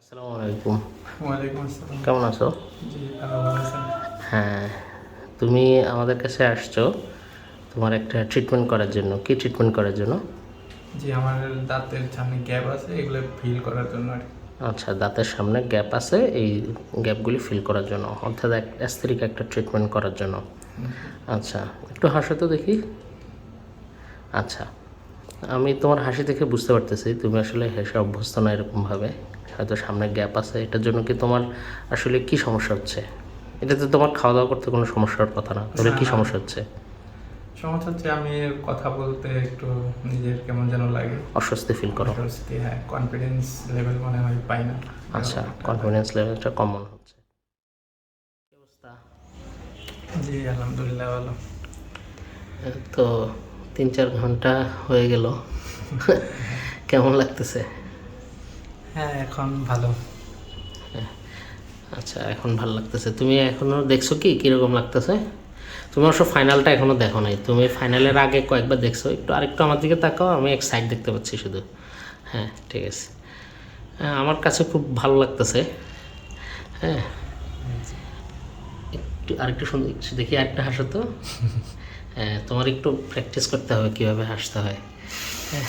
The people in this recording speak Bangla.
আসসালামু আলাইকুম। ওয়ালাইকুম আসসালাম। কেমন আছো? জি, ভালো আছেন? হ্যাঁ, তুমি আমাদের কাছে আসছো তোমার একটা ট্রিটমেন্ট করার জন্য। কি ট্রিটমেন্ট করার জন্য? জি, আমার দাঁতের সামনে গ্যাপ আছে, এগুলো ফিল করার জন্য আর কি। আচ্ছা, দাঁতের সামনে গ্যাপ আছে, এই গ্যাপগুলি ফিল করার জন্য, অর্থাৎ অ্যাস্থেটিক একটা ট্রিটমেন্ট করার জন্য। আচ্ছা, একটু হাসো তো দেখি। আচ্ছা, আমি তোমার হাসি দেখে বুঝতে পারতেছি তুমি আসলে হেসে অভ্যস্ত না এরকমভাবে। হয়তো সামনে গ্যাপ আছে, এটার জন্য কি তোমার আসলে কি সমস্যা হচ্ছে? এটাতে তোমার খাওয়া দাওয়া করতে কোনো সমস্যার কথা না, তবে না, কি না। সমস্যা হচ্ছে? সমস্যা হচ্ছে আমি কথা বলতে একটু নিজের কেমন যেন লাগে। অস্বস্তি ফিল করো? অস্বস্তি, হ্যাঁ, কনফিডেন্স লেভেল মনে হয় পাই না। আচ্ছা, এরকম একটা লাগে। কনফিডেন্স লেভেলটা কম মনে হচ্ছে। কি অবস্থা? জি, আলহামদুলিল্লাহ ভালো। তো 3-4 ঘন্টা হয়ে গেল। কেমন লাগতেছে? হ্যাঁ, এখন ভালো। আচ্ছা, এখন ভালো লাগতেছে। তুমি এখনও দেখছো কি কীরকম লাগতেছে? তুমি অবশ্য ফাইনালটা এখনও দেখো নাই, তুমি ফাইনালের আগে কয়েকবার দেখছো। একটু আরেকটু আমার দিকে তাকাও, আমি এক সাইড দেখতে পাচ্ছি শুধু। হ্যাঁ, ঠিক আছে। হ্যাঁ, আমার কাছে খুব ভালো লাগতেছে। হ্যাঁ, একটু আরেকটু সুন্দর দেখি, আরেকটা হাসো তো। হ্যাঁ, তোমার একটু প্র্যাকটিস করতে হবে কীভাবে হাসতে হয়। হ্যাঁ,